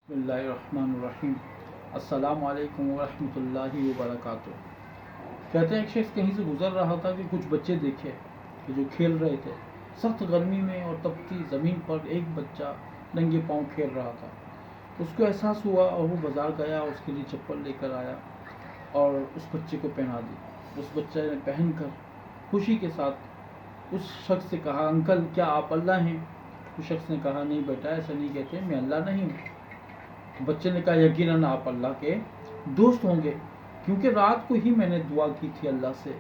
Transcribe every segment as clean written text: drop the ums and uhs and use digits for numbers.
بسم اللہ الرحمن الرحیم۔ السلام علیکم ورحمۃ اللہ وبرکاتہ۔ کہتے ہیں ایک شخص کہیں سے گزر رہا تھا کہ کچھ بچے دیکھے کہ جو کھیل رہے تھے۔ سخت گرمی میں اور تپتی زمین پر ایک بچہ ننگے پاؤں کھیل رہا تھا۔ اس کو احساس ہوا اور وہ بازار گیا، اس کے لیے چپل لے کر آیا اور اس بچے کو پہنا دی۔ اس بچے نے پہن کر خوشی کے ساتھ اس شخص سے کہا، انکل کیا آپ اللہ ہیں؟ اس شخص نے کہا، نہیں بیٹا ایسا نہیں کہتے، میں اللہ نہیں ہوں۔ بچے نے کہا، یقیناً آپ اللہ کے دوست ہوں گے، کیونکہ رات کو ہی میں نے دعا کی تھی اللہ سے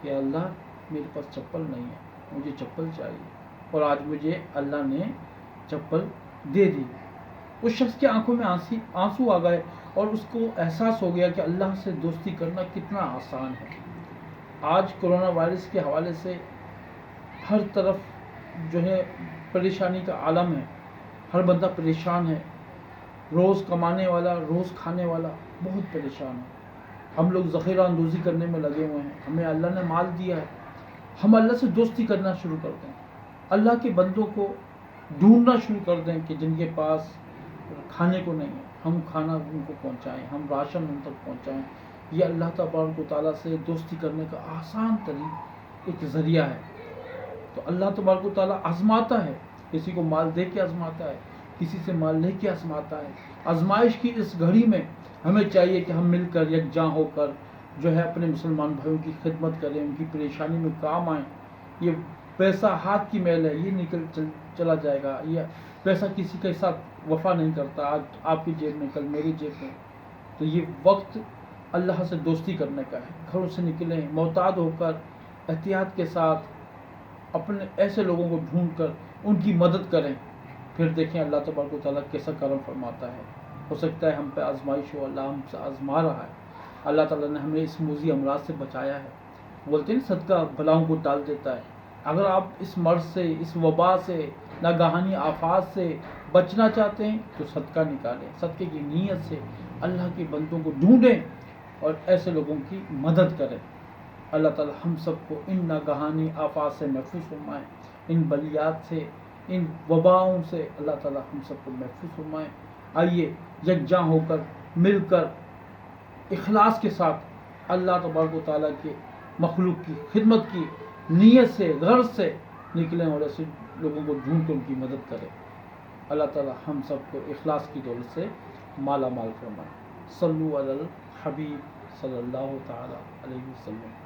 کہ اللہ میرے پاس چپل نہیں ہے، مجھے چپل چاہیے، اور آج مجھے اللہ نے چپل دے دی۔ اس شخص کی آنکھوں میں آنسو آ گئے اور اس کو احساس ہو گیا کہ اللہ سے دوستی کرنا کتنا آسان ہے۔ آج کرونا وائرس کے حوالے سے ہر طرف جو ہے پریشانی کا عالم ہے، ہر بندہ پریشان ہے، روز کمانے والا، روز کھانے والا بہت پریشان ہے۔ ہم لوگ ذخیرہ اندوزی کرنے میں لگے ہوئے ہیں، ہمیں اللہ نے مال دیا ہے، ہم اللہ سے دوستی کرنا شروع کر دیں، اللہ کے بندوں کو ڈھونڈنا شروع کر دیں کہ جن کے پاس کھانے کو نہیں ہے، ہم کھانا ان کو پہنچائیں، ہم راشن ان تک پہنچائیں۔ یہ اللہ تبارک و تعالیٰ سے دوستی کرنے کا آسان ترین ایک ذریعہ ہے۔ تو اللہ تبارک و تعالیٰ آزماتا ہے، کسی کو مال دے کے آزماتا ہے، کسی سے مال لے کے آزماتا ہے۔ آزمائش کی اس گھڑی میں ہمیں چاہیے کہ ہم مل کر یکجاں ہو کر جو ہے اپنے مسلمان بھائیوں کی خدمت کریں، ان کی پریشانی میں کام آئیں۔ یہ پیسہ ہاتھ کی میل ہے، یہ نکل چلا جائے گا۔ یہ پیسہ کسی کے ساتھ وفا نہیں کرتا، آج آپ کی جیب میں کل میری جیب میں۔ تو یہ وقت اللہ سے دوستی کرنے کا ہے۔ گھروں سے نکلیں محتاط ہو کر، احتیاط کے ساتھ، اپنے ایسے لوگوں کو ڈھونڈ کر ان کی مدد کریں، پھر دیکھیں اللہ تبارک و تعالیٰ کیسا کرم فرماتا ہے۔ ہو سکتا ہے ہم پہ آزمائش ہو، اللہ ہم سے آزما رہا ہے، اللہ تعالیٰ نے ہمیں اس موذی امراض سے بچایا ہے۔ بولتے ہیں صدقہ بلاؤں کو ٹال دیتا ہے۔ اگر آپ اس مرض سے، اس وبا سے، ناگہانی آفات سے بچنا چاہتے ہیں تو صدقہ نکالیں، صدقے کی نیت سے اللہ کے بندوں کو ڈھونڈیں اور ایسے لوگوں کی مدد کریں۔ اللہ تعالیٰ ہم سب کو ان ناگہانی آفات سے محفوظ فرمائیں، ان بلیات سے، ان وباؤں سے اللہ تعالیٰ ہم سب کو محفوظ فرمائیں۔ آئیے یکجاں ہو کر، مل کر، اخلاص کے ساتھ اللہ تبارک و تعالیٰ کے مخلوق کی خدمت کی نیت سے، غرض سے نکلیں اور ایسے لوگوں کو ڈھونڈ کر ان کی مدد کریں۔ اللہ تعالیٰ ہم سب کو اخلاص کی دولت سے مالا مال فرمائے۔ صلو علی الحبیب صلی اللہ تعالیٰ علیہ وسلم۔